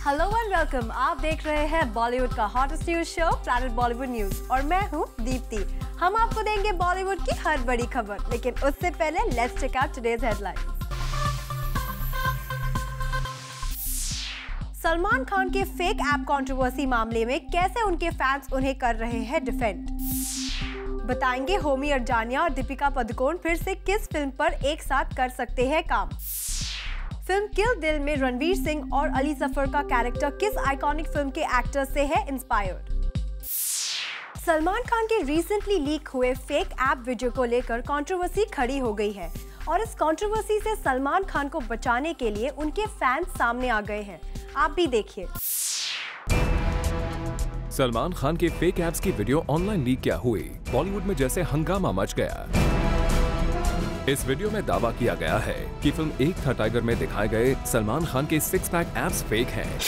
Hello and welcome. आप देख रहे हैं बॉलीवुड का hottest news show planet Bollywood news और मैं हूं दीप्ति। हम आपको देंगे बॉलीवुड की हर बड़ी खबर, लेकिन उससे पहले let's check out today's headlines. Salman Khan के फेक ऐप कंट्रोवर्सी मामले में कैसे उनके फैंस उन्हें कर रहे हैं डिफेंड। बताएंगे होमी अर्जानिया और दीपिका पादुकोण फिर से किस फिल्म पर एक साथ कर सकते हैं काम। फिल्म किल दिल में रणवीर सिंह और अली जफर का कैरेक्टर किस आइकॉनिक फिल्म के एक्टर से है इंस्पायर्ड। सलमान खान के रिसेंटली लीक हुए फेक ऐप वीडियो को लेकर कंट्रोवर्सी खड़ी हो गई है और इस कंट्रोवर्सी से सलमान खान को बचाने के लिए उनके फैंस सामने आ गए हैं। आप भी देखिए। सलमान खान के फेक ऐप्स की वीडियो ऑनलाइन लीक क्या हुई, बॉलीवुड में जैसे हंगामा मच गया। इस वीडियो में दावा किया गया है कि फिल्म एक था टाइगर में दिखाए गए सलमान खान के 6 पैक ऐप्स फेक हैं।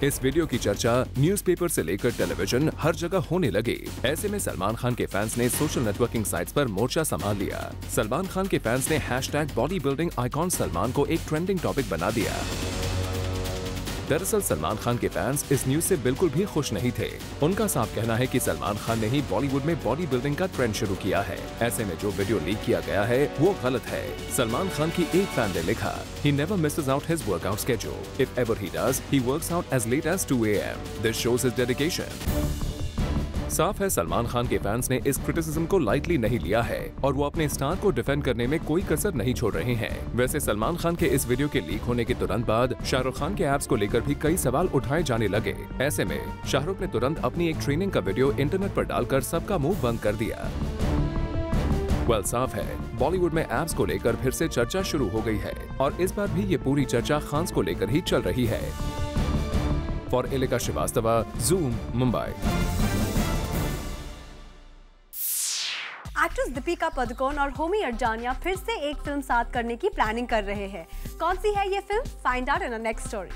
इस वीडियो की चर्चा न्यूज़पेपर से लेकर टेलीविजन हर जगह होने लगी। ऐसे में सलमान खान के फैंस ने सोशल नेटवर्किंग साइट्स पर मोर्चा संभाल लिया। सलमान खान के फैंस ने hashtag body building icon Salman को एक ट्रेंडिंग टॉपिक बना दिया। दरअसल सलमान खान के फैंस इस न्यूज से बिल्कुल भी खुश नहीं थे। उनका साफ कहना है कि सलमान खान ने ही बॉलीवुड में बॉडी बिल्डिंग का ट्रेंड शुरू किया है। ऐसे में जो वीडियो लीक किया गया है वो गलत है। सलमान खान की एक फैन ने लिखा, "He never misses out his workout schedule. If ever he does, he works out as late as 2 a.m. This shows his dedication." साफ है सलमान खान के फैंस ने इस क्रिटिसिज्म को लाइटली नहीं लिया है और वो अपने स्टार को डिफेंड करने में कोई कसर नहीं छोड़ रहे हैं। वैसे सलमान खान के इस वीडियो के लीक होने के तुरंत बाद शाहरुख खान के ऐप्स को लेकर भी कई सवाल उठाए जाने लगे। ऐसे में शाहरुख ने तुरंत अपनी एक ट्रेनिंग का वीडियो इंटरनेट पर डालकर सबका मुंह बंद कर दिया। साफ है बॉलीवुड में ऐप्स को लेकर फिर से चर्चा शुरू हो गई है और इस बार भी ये पूरी चर्चा खान को लेकर ही चल रही है। For Elika Srivastava, zoom, Mumbai. Actress Deepika Padukone और होमी अर्जानिया फिर से एक फिल्म साथ करने की प्लानिंग कर रहे हैं। कौन सी है ये film? Find out in a next story.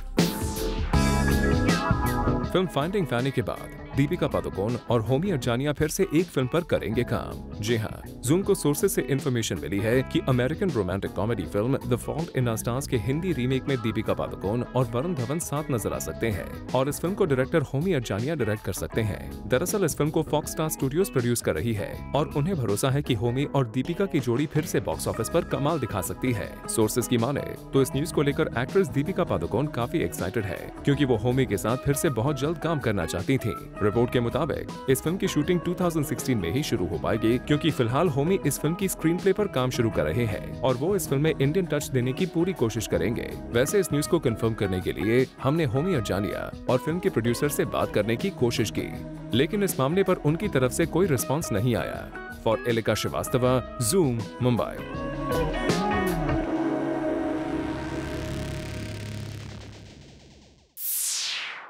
Film finding Fanny के बाद दीपिका पादुकोण और होमी अर्जानिया फिर से एक फिल्म पर करेंगे काम। जी हाँ, जूम को सोर्सेज से इंफॉर्मेशन मिली है कि American romantic comedy film the fault in our stars के हिंदी रीमेक में दीपिका पादुकोण और वरुण धवन साथ नजर आ सकते हैं और इस फिल्म को डायरेक्टर होमी अर्जानिया डायरेक्ट कर सकते हैं। दरअसल इस फिल्म को फॉक्स स्टार स्टूडियोज प्रोड्यूस कर रही है और उन्हें भरोसा है कि होमी और दीपिका की जोड़ी फिर से बॉक्स ऑफिस पर कमाल दिखा सकती है। सोर्सेज की माने तो इस न्यूज को लेकर एक्ट्रेस दीपिका पादुकोण काफी एक्साइटेड है क्योंकि वो होमी के साथ फिर से बहुत जल्द काम करना चाहती थी। रिपोर्ट के मुताबिक इस फिल्म की शूटिंग 2016 में ही शुरू हो पाएगी क्योंकि फिलहाल होमी इस फिल्म की स्क्रीन प्ले पर काम शुरू कर रहे हैं और वो इस फिल्म में इंडियन टच देने की पूरी कोशिश करेंगे। वैसे इस न्यूज को कंफर्म करने के लिए हमने होमी अर्जानिया और फिल्म के प्रोड्यूसर से बात करने की कोशिश की, लेकिन इस मामले पर उनकी तरफ से कोई रिस्पॉन्स नहीं आया। For Elika Srivastava, zoom, Mumbai.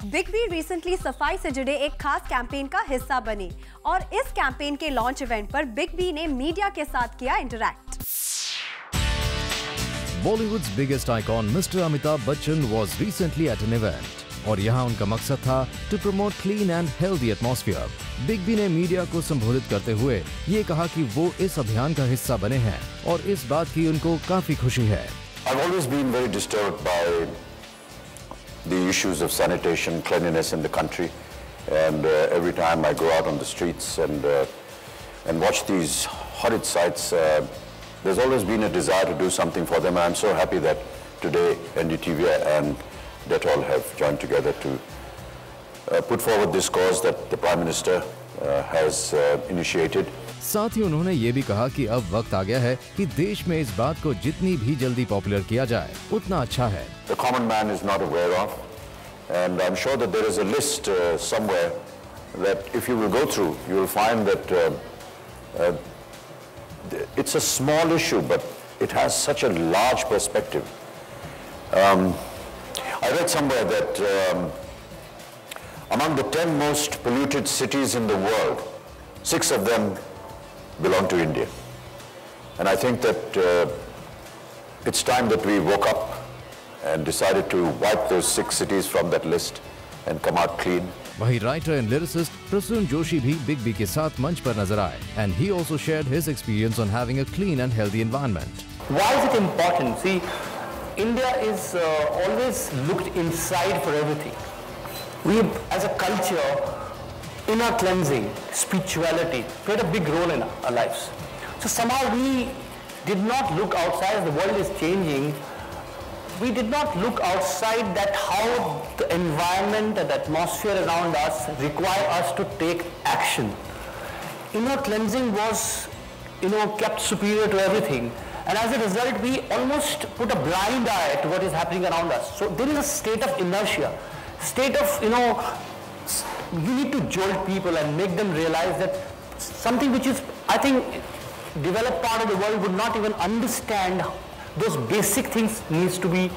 Big B recently सफाई से जुड़े एक खास कैंपेन का हिस्सा बनी और इस कैंपेन के लॉन्च इवेंट पर बिग बी ने मीडिया के साथ किया interact. Bollywood's biggest icon Mr. Amitabh Bachchan was recently at an event और यहाँ उनका मकसद था to promote clean and healthy atmosphere। Big B ने मीडिया को संबोधित करते हुए ये कहा कि वो इस अभियान का हिस्सा बने हैं और इस बात की उनको काफी खुशी है। I've always been very disturbed by the issues of sanitation, cleanliness in the country, and every time I go out on the streets and watch these horrid sights, there's always been a desire to do something for them. I'm so happy that today NDTV and Dettol have joined together to put forward this cause that the Prime Minister has initiated. साथ ही उन्होंने ये भी कहा कि अब वक्त आ गया है कि देश में इस बात को जितनी भी जल्दी पॉपुलर किया जाए उतना अच्छा है। The common man is not aware of, and I'm sure that there is a list somewhere that if you will go through, you will find that it's a small issue, but it has such a large perspective. I read somewhere that among the 10 most polluted cities in the world, 6 of them belong to India. And I think that it's time that we woke up and decided to wipe those 6 cities from that list and come out clean. वहीं writer and lyricist Prasoon Joshi भी big B के साथ मंच पर नजर आए and he also shared his experience on having a clean and healthy environment. Why is it important? See, India is always looked inside for everything. We, as a culture, inner cleansing, spirituality played a big role in our lives. So somehow we did not look outside. As the world is changing, we did not look outside that how the environment and the atmosphere around us require us to take action. Inner cleansing was, kept superior to everything, and as a result we almost put a blind eye to what is happening around us. So there is a state of inertia, state of, you need to jolt people and make them realize that something which is, I think, developed part of the world would not even understand. Those basic things needs to be,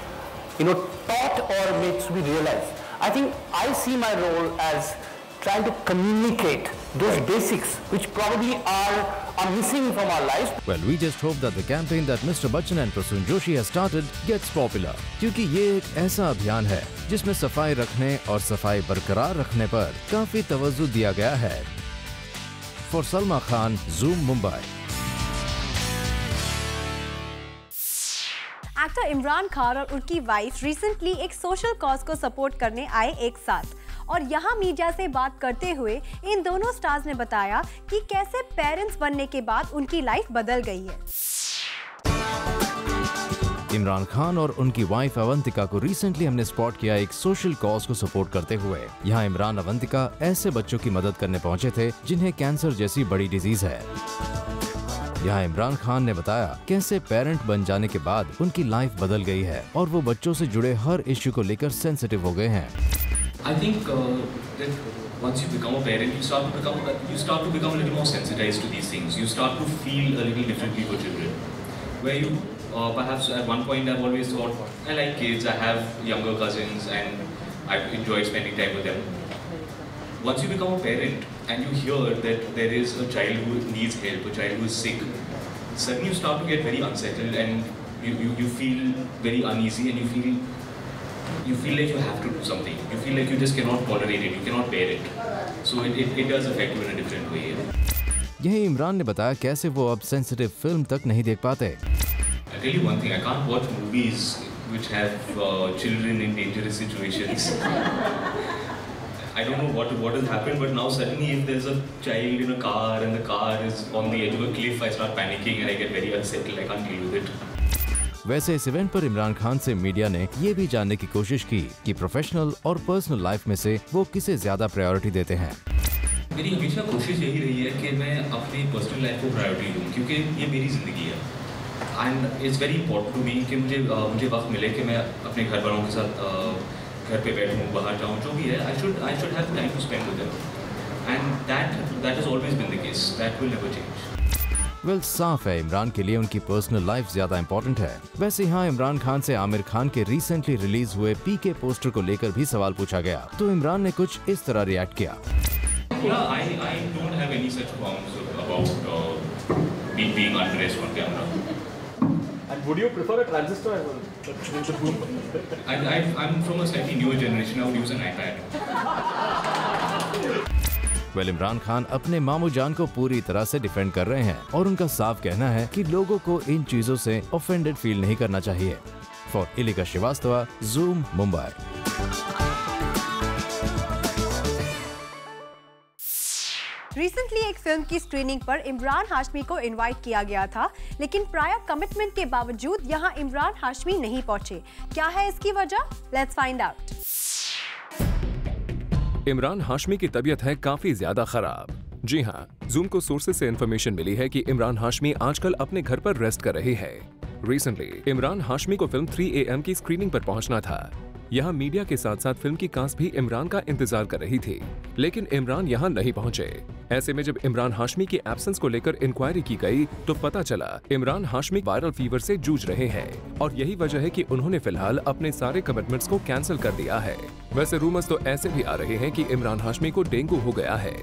taught or needs to be realized. I think I see my role as trying to communicate those basics which probably are missing from our lives. Well, we just hope that the campaign that Mr. Bachchan and Prasoon Joshi has started gets popular, क्योंकि ये एक ऐसा अभियान है जिसमें सफाई रखने और सफाई बरकरार रखने पर काफी तवज्जो दिया गया है। For Salma Khan, Zoom, Mumbai। Actor Imran Khan और उनकी वाइफ रिसेंटली एक सोशल कॉज को सपोर्ट करने आए एक साथ, और यहाँ मीडिया से बात करते हुए इन दोनों स्टार्स ने बताया कि कैसे पेरेंट्स बनने के बाद उनकी लाइफ बदल गई है। इमरान खान और उनकी वाइफ अवंतिका को रिसेंटली हमने स्पॉट किया एक सोशल कॉज को सपोर्ट करते हुए। यहाँ इमरान अवंतिका ऐसे बच्चों की मदद करने पहुँचे थे जिन्हें कैंसर जैसी बड़ी डिजीज है। यहाँ इमरान खान ने बताया कैसे पेरेंट बन जाने के बाद उनकी लाइफ बदल गई है और वो बच्चों से जुड़े हर इश्यू को लेकर सेंसिटिव हो गए हैं। I think that once you become a parent, you start to become a little more sensitized to these things. You start to feel a little differently for children. Where you perhaps at one point I've always thought I like kids, I have younger cousins, and I enjoy spending time with them. Once you become a parent and you hear that there is a child who needs help, a child who is sick, suddenly you start to get very unsettled and you feel very uneasy, and you feel like you have to do something. You feel like you just cannot tolerate it, you cannot bear it. So it does affect you in a different way. यही इमरान ने बताया कैसे वो अब sensitive film तक नहीं देख पाते। I'll tell you one thing, I can't watch movies which have children in dangerous situations. I don't know what has happened, but now suddenly if there's a child in a car and the car is on the edge of a cliff, I start panicking and I get very unsettled. I can't deal with it. वैसे इस event पर इमरान खान से media ने ये भी जानने की कोशिश की कि प्रोफेशनल और पर्सनल लाइफ में से वो किसे ज्यादा प्रायोरिटी देते हैं। मेरी हमेशा कोशिश यही रही है कि मैं अपनी पर्सनल लाइफ को प्रायोरिटी दूं, क्योंकि ये मेरी ज़िंदगी है and it's very important to me कि मुझे वक्त मिले कि मैं अपने घर वालों के साथ घर पे बैठूं, बाहर जाऊं, जो भी है I should have time to spend with them, and that has always been the case, that will never change. Well, साफ है इमरान के लिए उनकी पर्सनल लाइफ ज्यादा इंपॉर्टेंट है। वैसे यहाँ इमरान खान से आमिर खान के रिसेंटली रिलीज हुए पीके पोस्टर को लेकर भी सवाल पूछा गया, तो इमरान ने कुछ इस तरह रिएक्ट किया। I don't have any such qualms about being undressed on camera. And would you prefer a transistor? I'm from a slightly newer generation. I would use an iPad. Well, Imran Khan अपने मामू जान को पूरी तरह से डिफेंड कर रहे हैं और उनका साफ कहना है कि लोगों को इन चीजों से ऑफेंडेड फील नहीं करना चाहिए। For Ilika Srivastava, Zoom, Mumbai. Recently एक फिल्म की स्क्रीनिंग पर इमरान हाशमी को इनवाइट किया गया था, लेकिन प्रायर कमिटमेंट के बावजूद यहां इमरान हाशमी नहीं पहुंचे। क्या है इसकी वजह? Let's find out. Imran Hashmi की तबीयत है काफी ज्यादा खराब। जी हाँ, जूम को सोर्सेज से इंफॉर्मेशन मिली है कि इमरान हाशमी आजकल अपने घर पर रेस्ट कर रहे हैं। रिसेंटली इमरान हाशमी को फिल्म 3 AM की स्क्रीनिंग पर पहुंचना था। यहाँ मीडिया के साथ साथ फिल्म की कास्ट भी इमरान का इंतजार कर रही थी, लेकिन इमरान यहाँ नहीं पहुंचे। ऐसे में जब इमरान हाशमी की एब्सेंस को लेकर इंक्वायरी की गई तो पता चला इमरान हाशमी वायरल फीवर से जूझ रहे हैं और यही वजह है कि उन्होंने फिलहाल अपने सारे कमिटमेंट्स को कैंसिल कर दिया है। वैसे रूमर्स तो ऐसे भी आ रहे हैं कि इमरान हाशमी को डेंगू हो गया है,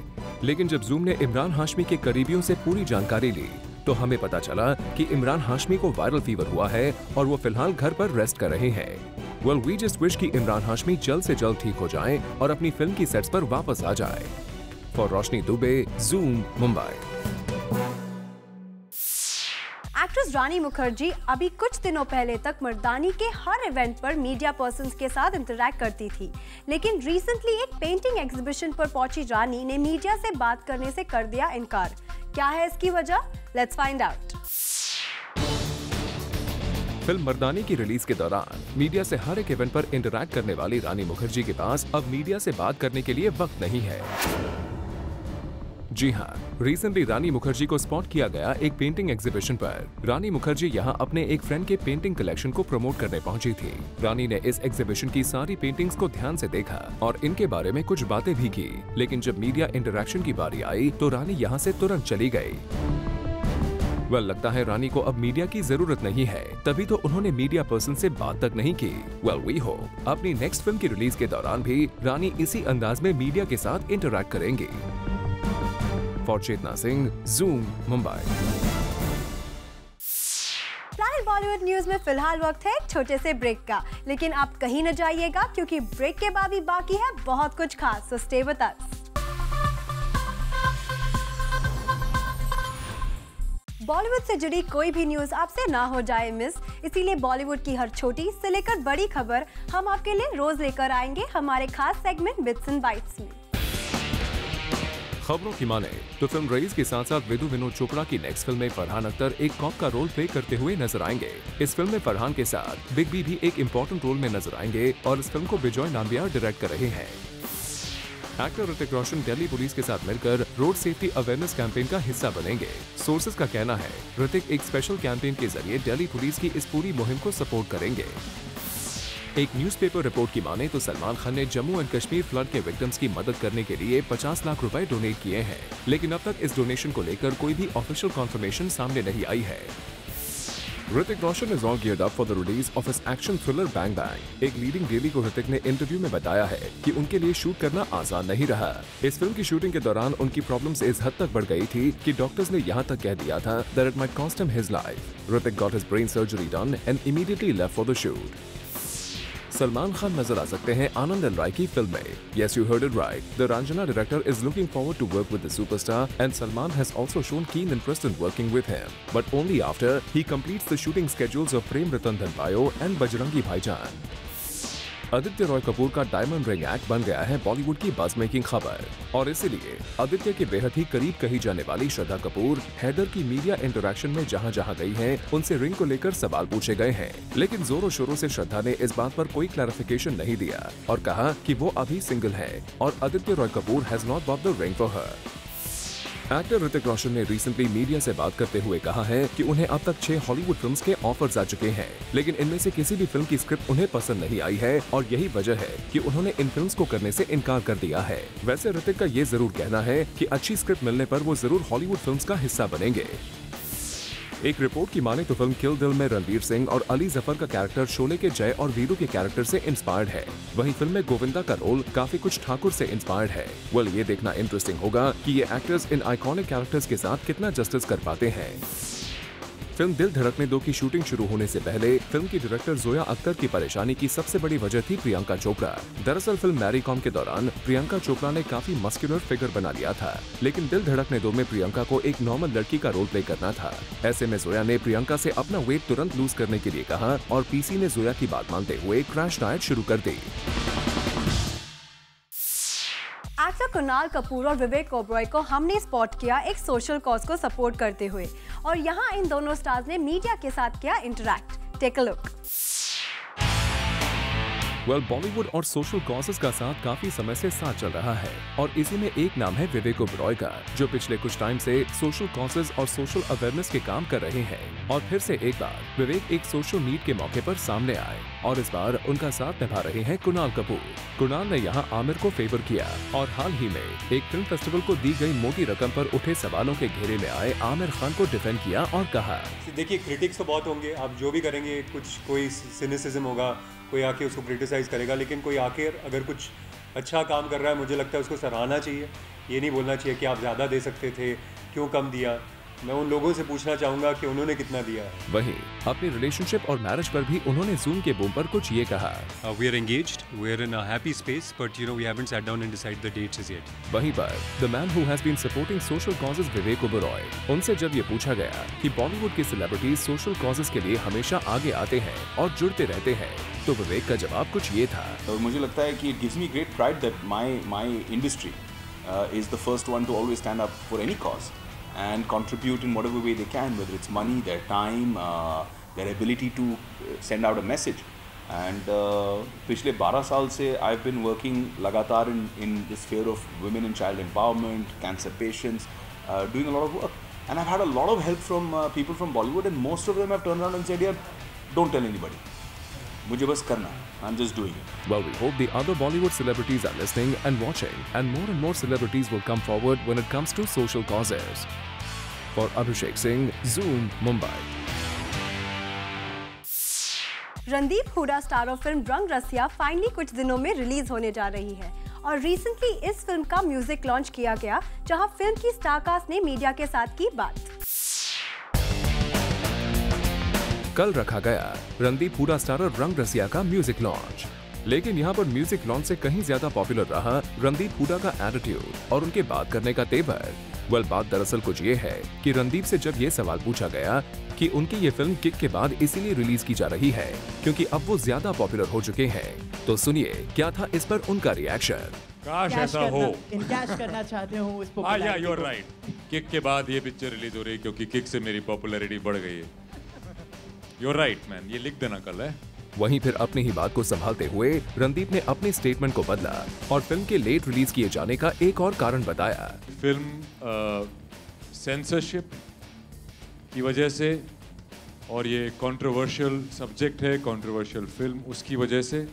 लेकिन जब जूम ने इमरान हाशमी के करीबियों से पूरी जानकारी ली तो हमें पता चला कि इमरान हाशमी को वायरल फीवर हुआ है और वो फिलहाल घर पर रेस्ट कर रहे हैं। वेल, वी जस्ट विश कि इमरान हाशमी जल्द से जल्द ठीक हो जाएं और अपनी फिल्म की सेट्स पर वापस आ जाए। For Roshni Dubey, Zoom, Mumbai. Actress actress Rani Mukherjee अभी कुछ दिनों पहले तक मर्दानी के हर इवेंट पर मीडिया पर्सन्स के साथ इंटरैक्ट करती थी, लेकिन रिसेंटली एक पेंटिंग एग्जीबिशन पर पहुंची रानी ने मीडिया से बात करने से कर दिया इनकार। क्या है इसकी वजह? Let's find out. फिल्म मर्दानी की रिलीज के दौरान मीडिया से हर एक इवेंट पर इंटरैक्ट करने वाली रानी मुखर्जी के पास अब मीडिया से बात करने के लिए वक्त नहीं है। जी हाँ, रिसेंटली रानी मुखर्जी को स्पॉट किया गया एक पेंटिंग एग्जीबिशन पर। रानी मुखर्जी यहाँ अपने एक फ्रेंड के पेंटिंग कलेक्शन को प्रमोट करने पहुंची थी। रानी ने इस एग्जीबिशन की सारी पेंटिंग्स को ध्यान से देखा और इनके बारे में कुछ बातें भी की, लेकिन जब मीडिया इंटरैक्शन की बारी आई तो रानी यहाँ से तुरंत चली गई। लगता है रानी को अब मीडिया की जरूरत नहीं है, तभी तो उन्होंने मीडिया पर्सन से बात तक नहीं की। वी होप अपनी नेक्स्ट फिल्म की रिलीज के दौरान भी रानी इसी अंदाज में मीडिया के साथ इंटरैक्ट करेंगी। For Chetna Singh, Zoom, Mumbai. Planet Bollywood news में फिलहाल वक्त है एक छोटे से ब्रेक का, लेकिन आप कहीं न जाइएगा क्योंकि ब्रेक के बाद भी बाकी है बहुत कुछ खास, so stay with us. Bollywood से जुड़ी कोई भी न्यूज आपसे ना हो जाए मिस, इसीलिए बॉलीवुड की हर छोटी से लेकर बड़ी खबर हम आपके लिए रोज लेकर आएंगे हमारे खास सेगमेंट बिट्स एंड बाइट्स में। खबरों की माने तो फिल्म रईस के साथ साथ विनोद चोपड़ा की नेक्स्ट फिल्म में फरहान अख्तर एक कॉप का रोल प्ले करते हुए नजर आएंगे। इस फिल्म में फरहान के साथ बिग बी भी एक इम्पोर्टेंट रोल में नजर आएंगे और इस फिल्म को बिजॉय नाम्बियार डायरेक्ट कर रहे हैं। एक्टर ऋतिक रोशन दिल्ली पुलिस के साथ मिलकर रोड सेफ्टी अवेयरनेस कैंपेन का हिस्सा बनेंगे। सोर्सेज का कहना है ऋतिक एक स्पेशल कैंपेन के जरिए दिल्ली पुलिस की इस पूरी मुहिम को सपोर्ट करेंगे। एक न्यूज़पेपर रिपोर्ट की माने तो सलमान खान ने जम्मू एंड कश्मीर फ्लड के विक्टिम्स की मदद करने के लिए 50 लाख रुपए डोनेट किए हैं, लेकिन अब तक इस डोनेशन को लेकर कोई भी ऑफिशियल कॉन्फर्मेशन सामने नहीं आई है। Hrithik Roshan is all geared up for the release of his action thriller Bang Bang। एक लीडिंग डेली को ऋतिक ने इंटरव्यू में बताया है कि उनके लिए शूट करना आसान नहीं रहा। इस फिल्म की शूटिंग के दौरान उनकी प्रॉब्लम्स इस हद तक बढ़ गई थी कि डॉक्टर्स ने यहाँ तक कह दिया था that it might cost him his life। Hrithik got his brain surgery done and immediately left for the shoot। Salman Khan नजर आ सकते हैं आनंद एल राय की फिल्म में। Yes, you heard it right. The Ranjana director is looking forward to work with the superstar, and Salman has also shown keen interest in working with him, but only after he completes the shooting schedules of Prem Ratan Dhan Bhayo and Bajrangi Bhaijaan। Aditya Roy Kapoor का diamond ring act बन गया है बॉलीवुड की buzz making खबर, और इसीलिए आदित्य के बेहद ही करीब कही जाने वाली श्रद्धा कपूर हैदर की मीडिया इंटरैक्शन में जहां जहां गई हैं, उनसे रिंग को लेकर सवाल पूछे गए हैं, लेकिन जोरों शोरों से श्रद्धा ने इस बात पर कोई क्लैरिफिकेशन नहीं दिया और कहा कि वो अभी सिंगल है और Aditya Roy Kapur has not bought the ring for her. Actor Hrithik Roshan ने रिसेंटली मीडिया से बात करते हुए कहा है कि उन्हें अब तक 6 हॉलीवुड फिल्म्स के ऑफर्स आ चुके हैं, लेकिन इनमें से किसी भी फिल्म की स्क्रिप्ट उन्हें पसंद नहीं आई है और यही वजह है कि उन्होंने इन फिल्म्स को करने से इनकार कर दिया है। वैसे ऋतिक का ये जरूर कहना है कि अच्छी स्क्रिप्ट मिलने पर वो जरूर हॉलीवुड फिल्म्स का हिस्सा बनेंगे। एक रिपोर्ट की माने तो फिल्म किल दिल में रणवीर सिंह और अली जफर का कैरेक्टर शोले के जय और वीरू के कैरेक्टर से इंस्पायर्ड है। वहीं फिल्म में गोविंदा का रोल काफी कुछ ठाकुर से इंस्पायर्ड है। ये देखना इंटरेस्टिंग होगा कि ये एक्टर्स इन आइकॉनिक कैरेक्टर्स के साथ कितना जस्टिस कर पाते हैं। फिल्म दिल धड़कने 2 की शूटिंग शुरू होने से पहले फिल्म की डायरेक्टर जोया अख्तर की परेशानी की सबसे बड़ी वजह थी प्रियंका चोपड़ा। दरअसल फिल्म मैरी कॉम के दौरान प्रियंका चोपड़ा ने काफी मस्कुलर फिगर बना लिया था, लेकिन दिल धड़कने 2 में प्रियंका को एक नॉर्मल लड़की का रोल प्ले करना था। ऐसे में जोया ने प्रियंका से अपना वेट तुरंत लूज करने के लिए कहा और पीसी ने जोया की बात मानते हुए क्रैश डाइट शुरू कर दी। एक्टर कुणाल कपूर और विवेक ओबरॉय को हमने स्पॉट किया एक सोशल कॉज को सपोर्ट करते हुए, और यहाँ इन दोनों स्टार्स ने मीडिया के साथ किया interact. Take a look. Bollywood और सोशल कॉजेस का साथ काफी समय से साथ चल रहा है और इसी में एक नाम है विवेक ओबरॉय का, जो पिछले कुछ टाइम से सोशल कॉजेस और सोशल अवेयरनेस के काम कर रहे हैं। और फिर से एक बार विवेक एक सोशल नीड के मौके पर सामने आए और इस बार उनका साथ निभा रहे हैं कुणाल कपूर। कुणाल ने यहाँ आमिर को फेवर किया और हाल ही में एक फिल्म फेस्टिवल को दी गई मोटी रकम पर उठे सवालों के घेरे में आए आमिर खान को डिफेंड किया और कहा, देखिए क्रिटिक्स तो बहुत होंगे, आप जो भी करेंगे, कुछ कोई सिनिसिज्म होगा, कोई आके उसको क्रिटिसाइज़ करेगा, लेकिन कोई आके अगर कुछ अच्छा काम कर रहा है, मुझे लगता है उसको सराहना चाहिए। ये नहीं बोलना चाहिए कि आप ज़्यादा दे सकते थे, क्यों कम दिया। मैं उन लोगों से पूछना चाहूँगा कि उन्होंने कितना दिया है। वहीं अपनी रिलेशनशिप और मैरिज पर भी उन्होंने जूम के बूम पर कुछ ये कहा। We are engaged, we are in a happy space, but we haven't sat down and decided the dates as yet. वहीं पर the man who has been supporting social causes Vivek Oberoi, उनसे जब ये पूछा गया कि बॉलीवुड के सेलिब्रिटीज सोशल कॉजेज के लिए हमेशा आगे आते हैं और जुड़ते रहते हैं, तो विवेक का जवाब कुछ ये था। और मुझे लगता है कि it gives me great pride that my industry is the first one to always stand up for any cause and contribute in whatever way they can, whether it's money, their time, their ability to send out a message. And पिछले 12 साल से I've been working लगातार in the sphere of women and child empowerment, cancer patients, doing a lot of work. And I've had a lot of help from people from Bollywood, and most of them have turned around and said, "Yeah, don't tell anybody. मुझे बस करना है. I'm just doing it." Well, we hope the other Bollywood celebrities are listening and watching, and more celebrities will come forward when it comes to social causes. For Abhishek Singh, Zoom, Mumbai. Randeep Hooda star of film Rang Rasiya finally कुछ दिनों में release होने जा रही है और recently इस film का म्यूजिक लॉन्च किया गया, जहां फिल्म की स्टारकास्ट ने मीडिया के साथ की बात। कल रखा गया रणदीप हुडा स्टारर रंग रसिया का म्यूजिक लॉन्च, लेकिन यहाँ पर म्यूजिक लॉन्च से कहीं ज्यादा पॉपुलर रहा रणदीप हुडा का एटीट्यूड और उनके बात करने का तेवर। बात दरअसल कुछ ये है कि रणदीप से जब ये सवाल पूछा गया कि उनकी ये फिल्म किक के बाद इसीलिए रिलीज की जा रही है क्योंकि अब वो ज्यादा पॉपुलर हो चुके हैं, तो सुनिए क्या था इस पर उनका रिएक्शन। काश ऐसा हो। इनकैश करना चाहते हो इस या यू आर राइट। किक के बाद ये पिक्चर रिलीज हो रही है क्योंकि किक से मेरी पॉपुलैरिटी बढ़ गई है। यू आर राइट मैन, ये लिख देना कल है। वहीं फिर अपनी ही बात को संभालते हुए रणदीप ने अपने स्टेटमेंट को बदला और फिल्म के लेट रिलीज किए जाने का एक और कारण बताया। फिल्म सेंसरशिप की वजह से और ये कंट्रोवर्शियल सब्जेक्ट है, कंट्रोवर्शियल फिल्म, उसकी वजह से,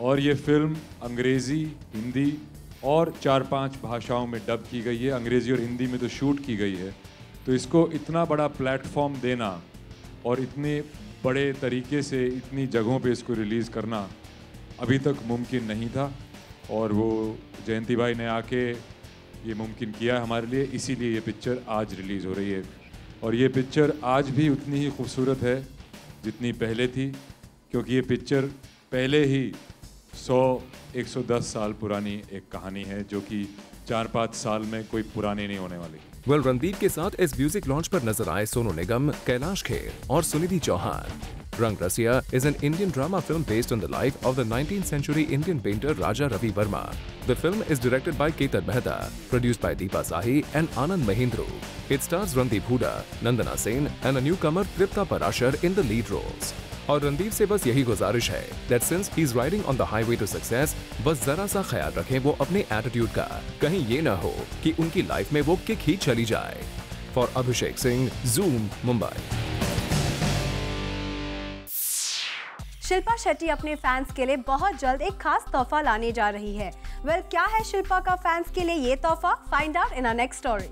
और ये फिल्म अंग्रेज़ी, हिंदी और 4-5 भाषाओं में डब की गई है। अंग्रेज़ी और हिंदी में तो शूट की गई है, तो इसको इतना बड़ा प्लेटफॉर्म देना और इतने बड़े तरीके से इतनी जगहों पे इसको रिलीज़ करना अभी तक मुमकिन नहीं था, और वो जयंती भाई ने आके ये मुमकिन किया हमारे लिए, इसीलिए ये पिक्चर आज रिलीज़ हो रही है। और ये पिक्चर आज भी उतनी ही खूबसूरत है जितनी पहले थी, क्योंकि ये पिक्चर पहले ही 100-110 साल पुरानी एक कहानी है जो कि 4-5 साल में कोई पुरानी नहीं होने वाली। रणदीप के साथ इस म्यूजिक लॉन्च पर नजर आए सोनू निगम, कैलाश खेर और Sunidhi Chauhan. Rang Rasiya is an Indian drama film based on the life of the 19th century Indian painter Raja Ravi Verma. The film is directed by Ketan Mehta, produced by Deepa Sahi and Anand Mahindru. It stars Randeep Huda, Nandana Sen and a newcomer Tripta Parashar in the lead roles. और रणदीप से बस यही गुजारिश है that since he's riding on the highway to success, बस जरा सा ख्याल रखें वो अपने एटीट्यूड का, कहीं ये ना हो कि उनकी लाइफ में वो किक ही चली जाए। For Abhishek Singh, Zoom, Mumbai. Shilpa Shetty अपने फैंस के लिए बहुत जल्द एक खास तोहफा लाने जा रही है। क्या है शिल्पा का फैंस के लिए ये तोहफा? Find out in our next story.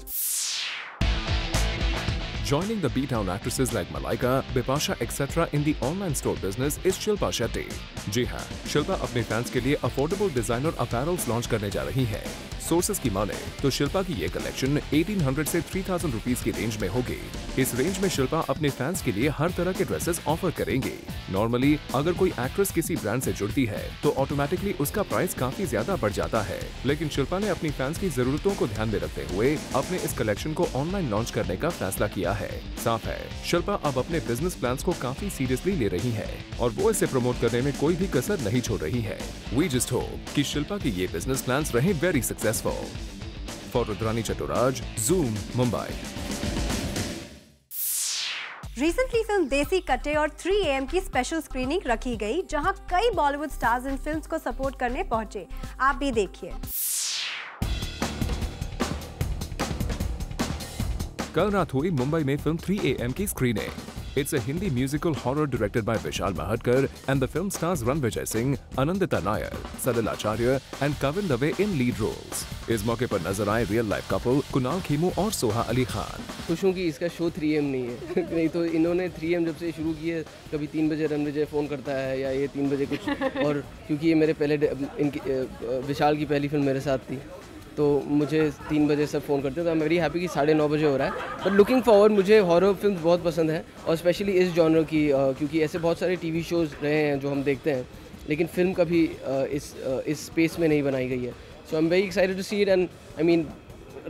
Joining the B-Town actresses like Malaika, Bipasha, etc. in the online store business is Shilpa Shetty. जी हाँ, शिल्पा अपने फैंस के लिए अफोर्डेबल डिजाइनर अपैरल्स लॉन्च करने जा रही है। सोर्सेज की माने तो शिल्पा की ये कलेक्शन 1800 से 3000 रुपीस की रेंज में होगी। इस रेंज में शिल्पा अपने फैंस के लिए हर तरह के ड्रेसेस ऑफर करेंगे। नॉर्मली अगर कोई एक्ट्रेस किसी ब्रांड से जुड़ती है तो ऑटोमेटिकली उसका प्राइस काफी ज्यादा बढ़ जाता है, लेकिन शिल्पा ने अपनी फैंस की जरूरतों को ध्यान में रखते हुए अपने इस कलेक्शन को ऑनलाइन लॉन्च करने का फैसला किया है। साफ है, शिल्पा अब अपने बिजनेस प्लान्स को काफी सीरियसली ले रही है और वो इसे प्रमोट करने में कोई भी कसर नहीं छोड़ रही है। We just hope कि शिल्पा की ये बिजनेस प्लान्स रहे very successful. For Rudrani Chatoraj, Zoom, Mumbai. Recently film Desi Kattey और 3 AM की स्पेशल स्क्रीनिंग रखी गई, जहां कई बॉलीवुड स्टार्स इन फिल्म्स को सपोर्ट करने पहुंचे। आप भी देखिए। कल रात हुई मुंबई में फिल्म 3 AM की screening. It's a Hindi musical horror directed by Vishal Mahatkar and the film stars Ranvijay Singh, Anandita Nair, Salil Acharya and Kavin Dave in lead roles. इस मौके पर नजर आए real life couple Kunal Khemu और सोहा अली खान। खुश हूँ कि इसका शो 3 AM नहीं है नहीं तो इन्होंने 3 AM जब से शुरू की है, कभी 3 बजे रणविजय फ़ोन करता है या ये 3 बजे कुछ, और क्योंकि ये मेरे पहले इनकी विशाल की पहली फिल्म मेरे साथ थी, तो मुझे 3 बजे सब फ़ोन करते हैं, तो आई एम वेरी हैप्पी कि 9:30 बजे हो रहा है। बट लुकिंग फॉरवर्ड, मुझे हॉरर फिल्म बहुत पसंद है और स्पेशली इस जॉनर की, क्योंकि ऐसे बहुत सारे टीवी शोज़ रहे हैं जो हम देखते हैं, लेकिन फिल्म कभी इस स्पेस में नहीं बनाई गई है। So I am very excited to see it, and I mean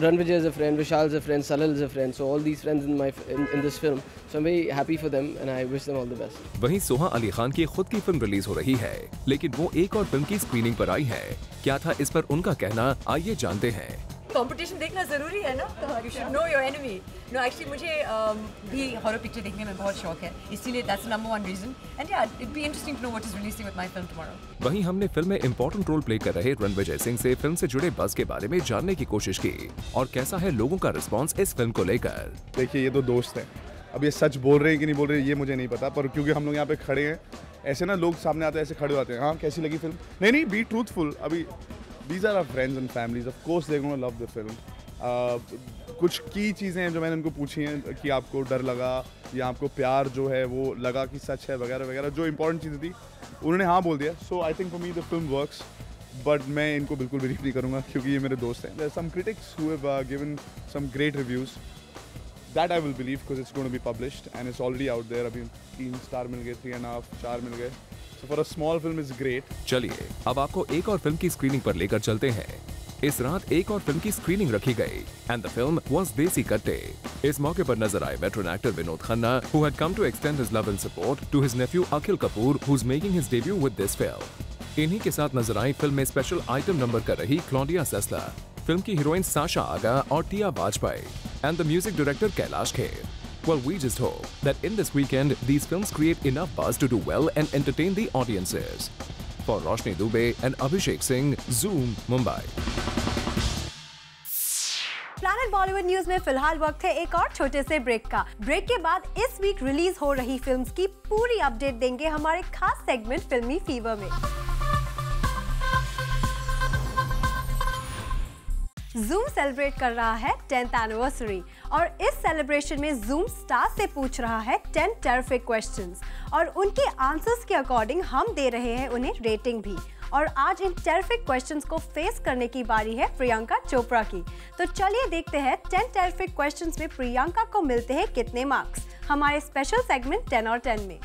Ranvijay is a friend, Vishal is a friend, Salal is a friend, so all these friends in this film, so I'm very happy for them and I wish them all the best. वहीं सोहा अली खान की खुद की film release हो रही है, लेकिन वो एक और फिल्म की स्क्रीनिंग पर आई है। क्या था इस पर उनका कहना, आइए जानते हैं। कंपटीशन देखना जरूरी है ना, you should know your enemy. No, actually मुझे भी हॉरर पिक्चर देखने में बहुत शौक है, इसीलिए that's number 1 reason, and yeah it be interesting to know what is releasing with my film tomorrow. वहीं हमने फिल्म में इंपॉर्टेंट रोल प्ले कर रहे रणविजय सिंह से फिल्म से जुड़े बज़ के बारे में जानने की कोशिश की और कैसा है लोगों का रिस्पॉन्स इस फिल्म को लेकर। देखिए, ये तो दोस्त हैं, अब ये सच बोल रहे हैं कि नहीं बोल रहे ये मुझे नहीं पता, पर क्योंकि हम लोग यहाँ पे खड़े हैं, ऐसे ना लोग सामने आते हैं, ऐसे खड़े होते हैं, हाँ कैसी लगी फिल्म, नहीं बी ट्रूथफुल। अभी these are our friends and families, of course they gonna love the film. कुछ की चीज़ें हैं जो मैंने उनको पूछी हैं कि आपको डर लगा या आपको प्यार जो है वो लगा कि सच है वगैरह वगैरह, जो इंपॉर्टेंट चीज़ें थी उन्होंने हाँ बोल दिया। So I think for me the film works, but मैं इनको बिल्कुल बिलीव नहीं करूँगा क्योंकि ये मेरे दोस्त हैं। There are some critics who have given some great reviews, that I will believe because it's going to be published and it's already out there. अभी 3 स्टार मिल गए, 3.5 4 मिल गए, so for a small film is great. चलिए अब आपको एक और फिल्म की स्क्रीनिंग पर लेकर चलते हैं। इस रात एक और फिल्म की स्क्रीनिंग रखी गई एंड द फिल्म वाज देसी कट्टे। इस मौके पर नजर आए veteran actor Vinod Khanna, who had come to extend his love and support to his nephew Akhil Kapoor, who's making his debut with this film। इन्हीं के साथ नजर आई फिल्म में स्पेशल आइटम नंबर कर रही क्लॉडिया सेस्ला, फिल्म की हीरोइन साशा आगा और Tia Bajpai and the music director Kailash Kher. Well, we just hope that in this weekend these films create enough buzz to do well and entertain the audiences। For Roshni Dubey and Abhishek Singh, Zoom, Mumbai। Planet Bollywood news में फिलहाल वक्त है एक और छोटे से break का। Break के बाद इस वीक रिलीज हो रही फिल्म्स की पूरी अपडेट देंगे हमारे खास सेगमेंट फिल्मी फीवर में। Zoom सेलिब्रेट कर रहा है 10th एनिवर्सरी और इस सेलिब्रेशन में Zoom स्टार्स से पूछ रहा है 10 टेरिफिक क्वेश्चंस और उनके आंसर्स के अकॉर्डिंग हम दे रहे हैं उन्हें रेटिंग भी। और आज इन टेरिफिक क्वेश्चंस को फेस करने की बारी है प्रियंका चोपड़ा की। तो चलिए देखते हैं 10 टेरिफिक क्वेश्चंस में प्रियंका को मिलते हैं कितने मार्क्स हमारे स्पेशल सेगमेंट 10 और 10 में।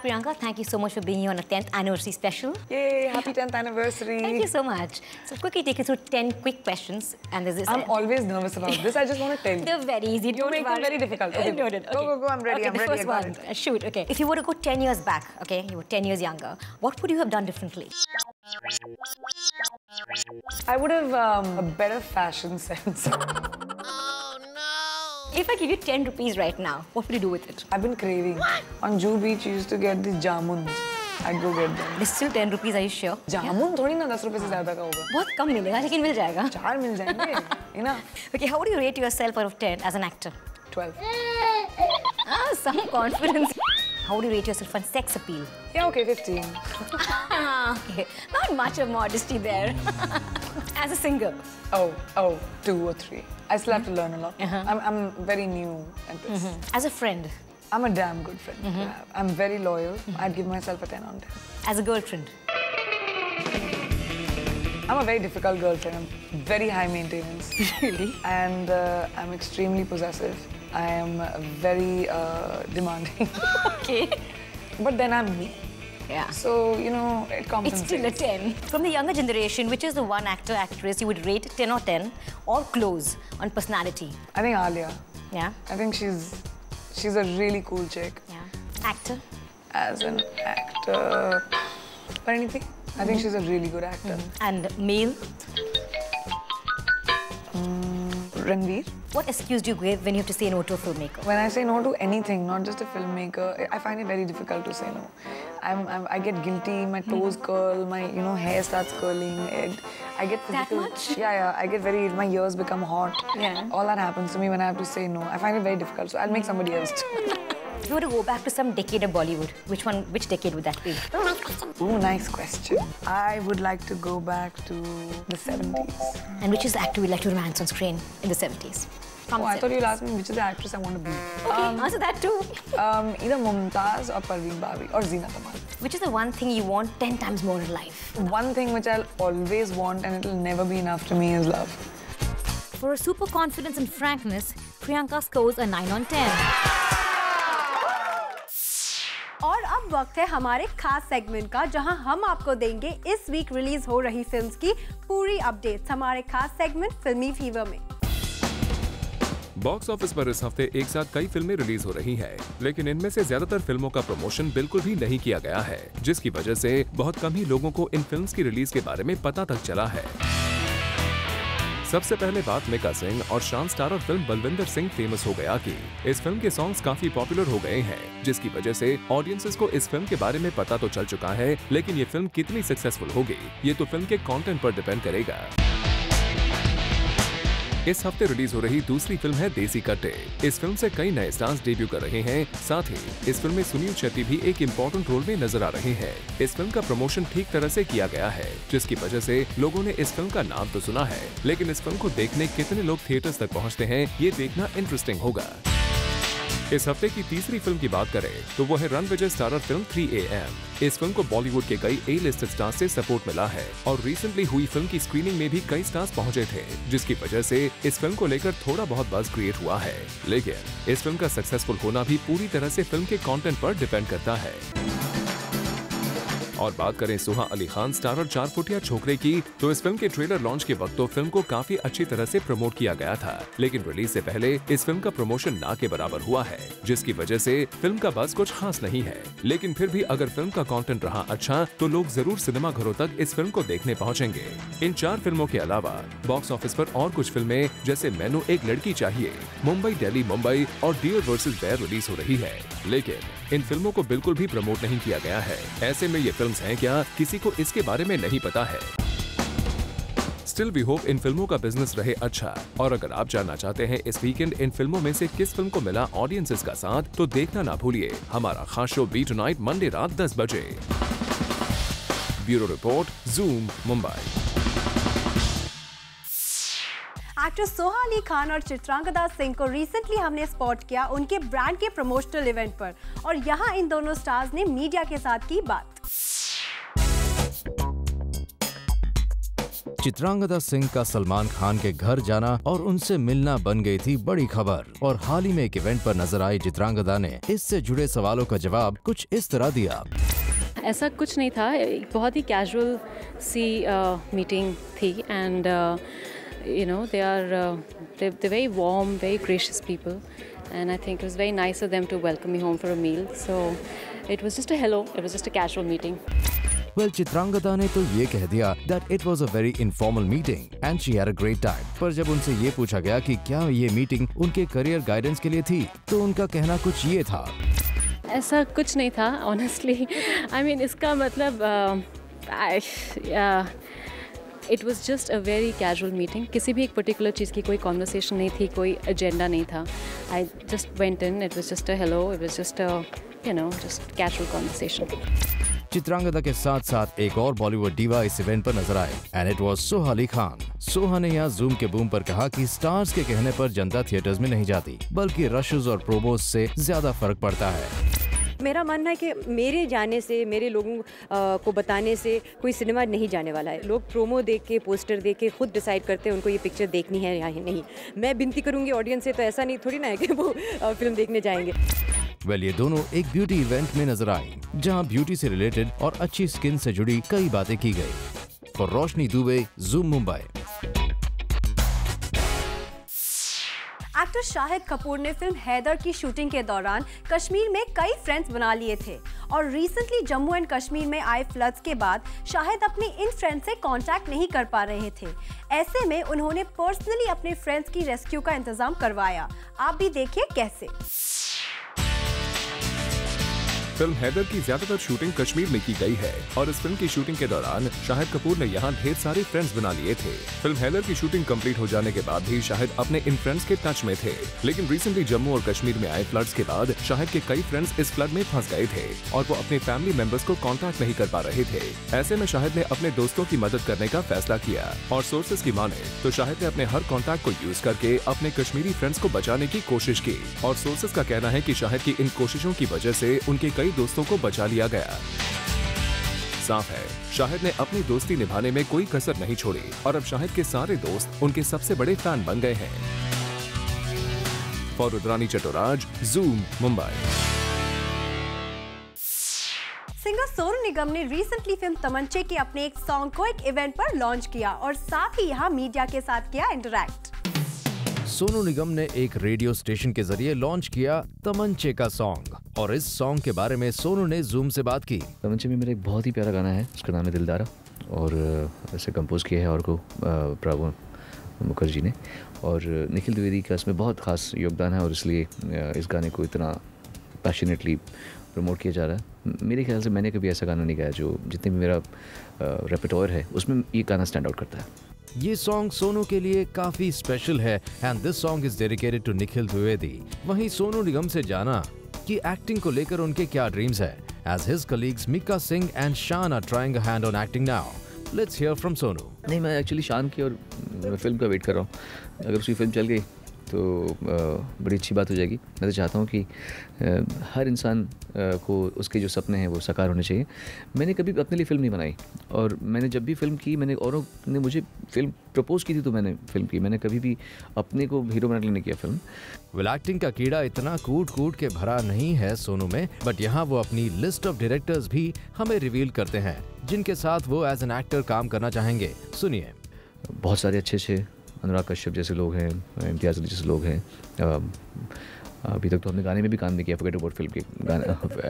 Priyanka, thank you so much for being here on a 10th anniversary special. Yay, happy 10th anniversary. Thank you so much. So quickly take us through 10 quick questions and there's this. I'm always nervous about this. I just want to tell you. They're very easy. You make them very difficult. Okay. Noted. Okay. Go, I'm ready. Okay, I'm the ready. first one. Shoot, okay. If you were to go 10 years back, okay, you were 10 years younger, what would you have done differently? I would have a better fashion sense. If I give you 10 rupees right now, what would you do with it? I've been craving. On Juhu Beach, you used to get these jamuns. I'd go get them. This is still 10 rupees, are you sure? Jamun थोड़ी ना 10 रुपए से ज़्यादा का होगा। बहुत कम मिलेगा, लेकिन मिल जाएगा। 4 मिल जाएंगे, enough. Okay, how would you rate yourself out of 10 as an actor? 12. Some confidence. How would you rate yourself on sex appeal? Yeah, okay, 15. Okay, not much of modesty there. As a singer? Oh, 2 or 3. I still have to learn a lot. I'm very new at this. As a friend? I'm a damn good friend. Yeah, I'm very loyal. I'd give myself a 10 on 10. As a girlfriend? I'm a very difficult girlfriend. I'm very high maintenance. Really? And I'm extremely possessive. I am very demanding. Okay. But then I'm me. Yeah. So, you know, it compensates. It's still a 10. From the younger generation, which is the one actor, actress you would rate 10 or 10 or close on personality? I think Alia. Yeah. I think she's a really cool chick. Yeah. Actor? As an actor, Parineeti. I think she's a really good actor. And male? Ranveer. What excuse do you give when you have to say no to a filmmaker? When I say no to anything, not just a filmmaker, I find it very difficult to say no. I get guilty, my toes curl, my hair starts curling. I get physical. That much? Yeah. I get my ears become hot. Yeah. All that happens to me when I have to say no. I find it very difficult, so I'll make somebody else do. If you were to go back to some decade of Bollywood, which decade would that be? Ooh, nice question. I would like to go back to the 70s. And which is the actor you like to romance on screen in the 70s? I thought you'd ask me which is the actress I want to be. Okay, answer that too. Either Mumtaz or Parveen Bavi or Zeenat Aman. which is the one thing you want 10 times more in life? One thing which I'll always want and it'll never be enough to me is love. For her super confidence and frankness, Priyanka scores a 9 on 10. और अब वक्त है हमारे खास segment का, जहां हम आपको देंगे इस वीक रिलीज हो रही फिल्म्स की पूरी अपडेट्स हमारे खास सेगमेंट फिल्मी फीवर में। बॉक्स ऑफिस पर इस हफ्ते एक साथ कई फिल्में रिलीज हो रही हैं, लेकिन इनमें से ज्यादातर फिल्मों का प्रमोशन बिल्कुल भी नहीं किया गया है, जिसकी वजह से बहुत कम ही लोगों को इन फिल्म्स की रिलीज के बारे में पता तक चला है। सबसे पहले बात मिका सिंह और Shaan starrer film Balwinder Singh famous हो गया कि इस फिल्म के सॉन्ग्स काफी पॉपुलर हो गए हैं, जिसकी वजह से ऑडियंसेस को इस फिल्म के बारे में पता तो चल चुका है, लेकिन ये फिल्म कितनी सक्सेसफुल होगी ये तो फिल्म के कंटेंट पर डिपेंड करेगा। इस हफ्ते रिलीज हो रही दूसरी फिल्म है देसी कट्टे। इस फिल्म से कई नए स्टार्स डेब्यू कर रहे हैं, साथ ही इस फिल्म में सुनील शेट्टी भी एक इम्पोर्टेंट रोल में नजर आ रहे हैं। इस फिल्म का प्रमोशन ठीक तरह से किया गया है, जिसकी वजह से लोगों ने इस फिल्म का नाम तो सुना है, लेकिन इस फिल्म को देखने कितने लोग थिएटर्स तक पहुंचते हैं ये देखना इंटरेस्टिंग होगा। इस हफ्ते की तीसरी फिल्म की बात करें तो वो है रणविजय स्टारर फिल्म 3 AM। इस फिल्म को बॉलीवुड के कई A-लिस्टेड स्टार्स से सपोर्ट मिला है और रिसेंटली हुई फिल्म की स्क्रीनिंग में भी कई स्टार्स पहुंचे थे, जिसकी वजह से इस फिल्म को लेकर थोड़ा बहुत बज़ क्रिएट हुआ है, लेकिन इस फिल्म का सक्सेसफुल होना भी पूरी तरह से फिल्म के कंटेंट पर डिपेंड करता है। और बात करें सुहा अली खान स्टारर 4 फुटिया छोकरे की, तो इस फिल्म के ट्रेलर लॉन्च के वक्त तो फिल्म को काफी अच्छी तरह से प्रमोट किया गया था, लेकिन रिलीज से पहले इस फिल्म का प्रमोशन ना के बराबर हुआ है, जिसकी वजह से फिल्म का बज़ कुछ खास नहीं है। लेकिन फिर भी अगर फिल्म का कंटेंट रहा अच्छा तो लोग जरूर सिनेमा घरों तक इस फिल्म को देखने पहुंचेंगे। इन 4 फिल्मों के अलावा बॉक्स ऑफिस पर और कुछ फिल्में जैसे मैनू एक लड़की चाहिए, मुंबई दिल्ली मुंबई और डियर वर्सेस बेयर रिलीज हो रही है, लेकिन इन फिल्मों को बिल्कुल भी प्रमोट नहीं किया गया है। ऐसे में ये फिल्म्स हैं क्या, किसी को इसके बारे में नहीं पता है। स्टिल वी होप इन फिल्मों का बिजनेस रहे अच्छा, और अगर आप जानना चाहते हैं इस वीकेंड इन फिल्मों में से किस फिल्म को मिला ऑडियंसेस का साथ, तो देखना ना भूलिए हमारा खास शो बी टुनाइट मंडे रात 10 बजे। Bureau report, zoom, Mumbai. Actor Soha Ali Khan और चित्रांगदा सिंह को रिसेंटली हमने स्पॉट किया उनके ब्रांड के प्रमोशनल इवेंट पर, और यहाँ इन दोनों स्टार्स ने मीडिया के साथ की बात। चित्रांगदा सिंह का सलमान खान के घर जाना और उनसे मिलना बन गई थी बड़ी खबर, और हाल ही में एक इवेंट पर नजर आई चित्रांगदा ने इससे जुड़े सवालों का जवाब कुछ इस तरह दिया। ऐसा कुछ नहीं था, बहुत ही कैजुअल सी मीटिंग थी, and you know, they're very warm, very gracious people, and I think it was very nice of them to welcome me home for a meal. So it was just a hello, it was just a casual meeting. Well, Chitrangada ने तो ये कह दिया that it was a very informal meeting and she had a great time. पर जब उनसे ये पूछा गया कि क्या ये मीटिंग उनके करियर गाइडेंस के लिए थी, तो उनका कहना कुछ ये था। ऐसा कुछ नहीं था, honestly. I mean, इसका मतलब it was just a very casual meeting. किसी भी एक पर्टिकुलर चीज़ की कोई कॉन्वर्सेशन नहीं थी, कोई एजेंडा नहीं था। I just went in, it was just a hello, it was just a just casual conversation. Chitrangada के साथ साथ एक और बॉलीवुड डीवा इस इवेंट पर नजर आए, and it was Soha Ali Khan. Soha ने यहाँ जूम के बूम पर कहा कि स्टार्स के कहने पर जनता थिएटर्स में नहीं जाती, बल्कि रशेस और प्रोमोस से ज्यादा फर्क पड़ता है। मेरा मानना है कि मेरे जाने से, मेरे लोगों को बताने से कोई सिनेमा नहीं जाने वाला है। लोग प्रोमो देख के, पोस्टर देख के खुद डिसाइड करते हैं उनको ये पिक्चर देखनी है या नहीं। मैं विनती करूंगी ऑडियंस से, तो ऐसा नहीं थोड़ी ना है कि वो फिल्म देखने जाएंगे। वेल, ये दोनों एक ब्यूटी इवेंट में नजर आई, जहां ब्यूटी से रिलेटेड और अच्छी स्किन से जुड़ी कई बातें की गई। For Roshni Dubey, Zoom Mumbai. Actor Shahid Kapoor ने फिल्म हैदर की शूटिंग के दौरान कश्मीर में कई फ्रेंड्स बना लिए थे, और रिसेंटली जम्मू एंड कश्मीर में आए फ्लड्स के बाद शाहिद अपने इन फ्रेंड्स से कांटेक्ट नहीं कर पा रहे थे। ऐसे में उन्होंने पर्सनली अपने फ्रेंड्स की रेस्क्यू का इंतजाम करवाया। आप भी देखिए कैसे। फिल्म हैदर की ज्यादातर शूटिंग कश्मीर में की गई है, और इस फिल्म की शूटिंग के दौरान शाहिद कपूर ने यहाँ ढेर सारे फ्रेंड्स बना लिए थे। फिल्म हैदर की शूटिंग कंप्लीट हो जाने के बाद भी शाहिद अपने इन फ्रेंड्स के टच में थे, लेकिन रिसेंटली जम्मू और कश्मीर में आए फ्लड्स के बाद शाहिद के कई फ्रेंड्स इस फ्लड में फंस गए थे, और वो अपने फैमिली मेंबर्स को कांटेक्ट नहीं कर पा रहे थे। ऐसे में शाहिद ने अपने दोस्तों की मदद करने का फैसला किया, और सोर्सेज की माने तो शाहिद ने अपने हर कॉन्टैक्ट को यूज करके अपने कश्मीरी फ्रेंड्स को बचाने की कोशिश की, और सोर्सेज का कहना है कि शाहिद की इन कोशिशों की वजह से उनके कई दोस्तों को बचा लिया गया। साफ है, शाहिद ने अपनी दोस्ती निभाने में कोई कसर नहीं छोड़ी और अब शाहिद के सारे दोस्त उनके सबसे बड़े फैन बन गए हैं। For Rudrani Chatoraj, Zoom, Mumbai. Singer Sonu Nigam ने रिसेंटली फिल्म तमंचे के अपने एक सॉन्ग को एक इवेंट पर लॉन्च किया और साथ ही यहाँ मीडिया के साथ किया इंटरैक्ट। सोनू निगम ने एक रेडियो स्टेशन के जरिए लॉन्च किया तमंचे का सॉन्ग और इस सॉन्ग के बारे में सोनू ने ज़ूम से बात की। तमंचे में मेरा एक बहुत ही प्यारा गाना है, उसका नाम है दिलदारा और इसे कंपोज किया है और को प्रभु मुखर्जी ने और निखिल द्विवेदी का इसमें बहुत खास योगदान है और इसलिए इस गाने को इतना पैशनेटली प्रमोट किया जा रहा है। मेरे ख्याल से मैंने कभी ऐसा गाना नहीं गाया जो जितने भी मेरा रेpertoire है उसमें ये गाना स्टैंड आउट करता है। ये सॉन्ग सोनू के लिए काफी स्पेशल है and this song is dedicated to Nikhil Dwivedi. वहीं सोनू निगम से जाना कि एक्टिंग को लेकर उनके क्या ड्रीम्स है, as his colleagues Mika Singh and Shaan are trying a hand on acting now. Let's hear from Sonu. नहीं, मैं एक्चुअली शान की और फिल्म का वेट कर रहा हूँ। अगर उसकी फिल्म चल गई तो बड़ी अच्छी बात हो जाएगी। मैं तो चाहता हूँ कि हर इंसान को उसके जो सपने हैं वो साकार होने चाहिए। मैंने कभी अपने लिए फ़िल्म नहीं बनाई और मैंने जब भी फिल्म की, मैंने औरों ने मुझे फिल्म प्रपोज की थी तो मैंने फिल्म की। मैंने कभी भी अपने को हीरो बनाने के लिए नहीं किया फिल्म। वेल, एक्टिंग का कीड़ा इतना कूट कूट के भरा नहीं है सोनू में, बट यहाँ वो अपनी लिस्ट ऑफ डायरेक्टर्स भी हमें रिवील करते हैं जिनके साथ वो एज एन एक्टर काम करना चाहेंगे। सुनिए। बहुत सारे अच्छे अनुराग कश्यप जैसे लोग हैं, इम्तियाज़ अली जैसे लोग हैं। अभी तक तो हमने गाने में भी काम नहीं किया, फॉरगेट अबाउट फिल्म के गाने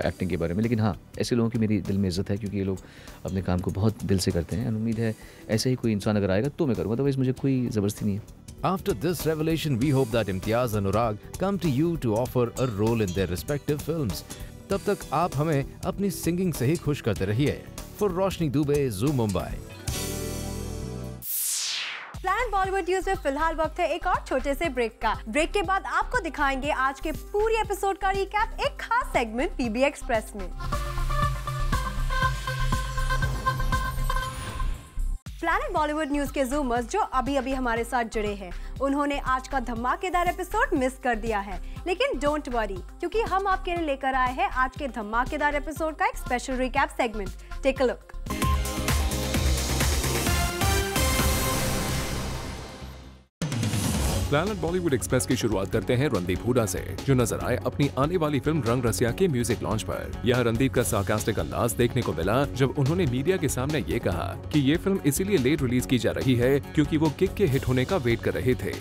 एक्टिंग के बारे में, लेकिन हाँ, ऐसे लोगों की मेरी दिल में इज्जत है क्योंकि ये लोग अपने काम को बहुत दिल से करते हैं। उम्मीद है ऐसे ही कोई इंसान अगर आएगा तो मैं करूँगा, अदरवाइज मुझे कोई ज़बरदस्ती नहीं है। After this revelation, we hope that Imtiaz and Anurag come to you to offer a role in their respective films. तब तक आप हमें अपनी सिंगिंग से ही खुश करते रहिए। For Roshni Dubey, Zoom Mumbai. Plan Bollywood news में फिलहाल वक्त है एक और छोटे से ब्रेक का। ब्रेक के बाद आपको दिखाएंगे आज के पूरी एपिसोड का रिकैप एक खास सेगमेंट पीबी एक्सप्रेस में। प्लान बॉलीवुड न्यूज के जूमर्स जो अभी हमारे साथ जुड़े हैं, उन्होंने आज का धमाकेदार एपिसोड मिस कर दिया है, लेकिन डोंट वरी क्योंकि हम आपके लिए लेकर आए हैं आज के धमाकेदार एपिसोड का एक special recap segment. Take a look. Planet Bollywood express की शुरुआत करते हैं रणदीप हुडा से, जो नजर आए अपनी आने वाली फिल्म रंग रसिया के म्यूजिक लॉन्च पर। यह रणदीप का सार्कास्टिक अंदाज देखने को मिला जब उन्होंने मीडिया के सामने ये कहा कि ये फिल्म इसीलिए लेट रिलीज की जा रही है क्योंकि वो किक के हिट होने का वेट कर रहे थे।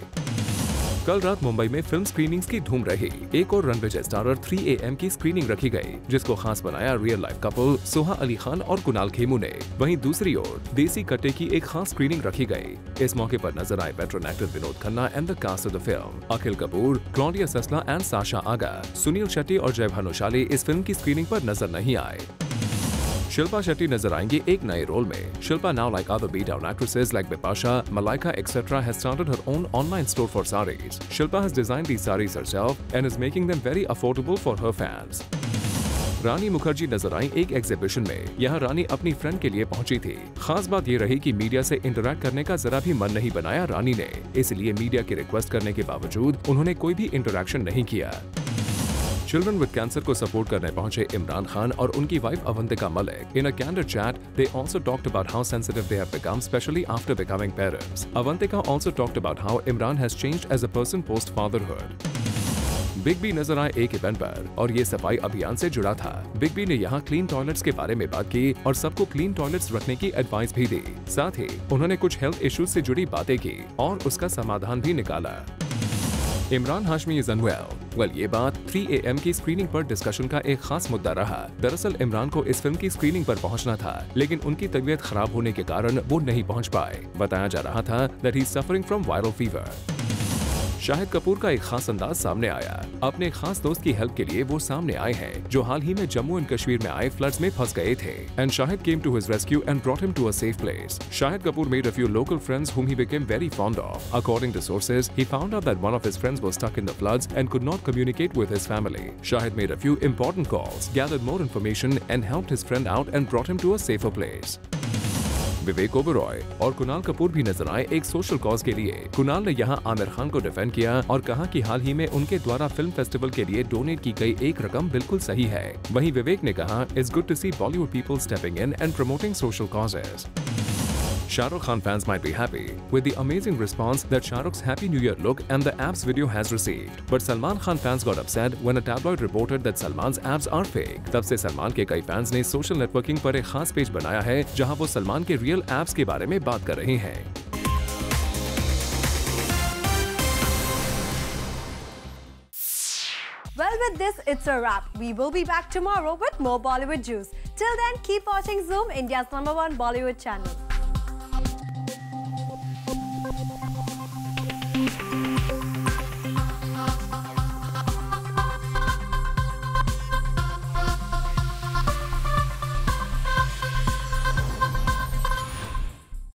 कल रात मुंबई में फिल्म स्क्रीनिंग्स की धूम रही। एक और रणविजय स्टारर 3 AM की स्क्रीनिंग रखी गई, जिसको खास बनाया real life couple Soha Ali Khan और कुणाल खेमू ने। वहीं दूसरी ओर देसी कट्टे की एक खास स्क्रीनिंग रखी गई। इस मौके पर नजर आए veteran actor Vinod Khanna and the cast of the film. Akhil Kapur, Claudia Ciesla and Sasha Agha, Suniel Shetty और जय भानुशाली इस फिल्म की स्क्रीनिंग पर नजर नहीं आए। शिल्पा शेट्टी नजर आएंगी एक नए रोल में। Shilpa now like other beat-down actresses like Bipasha, Malaika etc. has started her own online store for sarees. Shilpa has designed these sarees herself and is making them very affordable for her fans. रानी मुखर्जी नजर आई एक exhibition में। यहाँ रानी अपनी friend के लिए पहुंची थी। खास बात ये रही कि मीडिया से इंटरैक्ट करने का जरा भी मन नहीं बनाया रानी ने, इसलिए मीडिया की रिक्वेस्ट करने के बावजूद उन्होंने कोई भी इंटरैक्शन नहीं किया। चिल्ड्रन विद कैंसर को सपोर्ट करने पहुंचे इमरान खान और उनकी wife Avantika Malik. In a candid chat, they also talked about how sensitive they have become, especially after becoming parents. Avantika also talked about how Imran has changed as a person post fatherhood. Big B नजर आए एक event पर और ये सफाई अभियान से जुड़ा था। बिग बी ने यहाँ क्लीन टॉयलेट्स के बारे में बात की और सबको क्लीन टॉयलेट्स रखने की एडवाइस भी दी। साथ ही उन्होंने कुछ हेल्थ इश्यूज से जुड़ी बातें की और उसका समाधान भी निकाला। Imran Hashmi is unwell. Well, ये बात 3 AM की स्क्रीनिंग पर डिस्कशन का एक खास मुद्दा रहा। दरअसल इमरान को इस फिल्म की स्क्रीनिंग पर पहुंचना था, लेकिन उनकी तबीयत खराब होने के कारण वो नहीं पहुंच पाए। बताया जा रहा था that he is suffering from viral fever. Shahid Kapoor का एक खास अंदाज सामने आया। अपने खास दोस्त की हेल्प के लिए वो सामने आए हैं जो हाल ही में जम्मू एंड कश्मीर में आए फ्लड्स में फंस गए थे। And Shahid came to his rescue and brought him to a safe place. Shahid Kapoor made a few local friends whom he became very fond of. According to sources, he found out that one of his friends was stuck in the floods and could not communicate with his family. Shahid made a few important calls, gathered more information and helped his friend out and brought him to a safer place. Vivek Oberoi और कुणाल कपूर भी नजर आए एक social cause के लिए। कुणाल ने यहाँ आमिर खान को डिफेंड किया और कहा कि हाल ही में उनके द्वारा फिल्म फेस्टिवल के लिए डोनेट की गई एक रकम बिल्कुल सही है। वहीं विवेक ने कहा, it's good to see Bollywood people stepping in and promoting social causes. Shah Rukh Khan fans might be happy with the amazing response that Shah Rukh's Happy New Year look and the abs video has received. But Salman Khan fans got upset when a tabloid reported that Salman's abs are fake. तब से सलमान के कई fans ने social networking पर एक खास page बनाया है जहां वो सलमान के रियल एब्स के बारे में बात कर रहे हैं। Well, with this, it's a wrap. We will be back tomorrow with more Bollywood juice. Till then, keep watching Zoom, India's #1 Bollywood channel.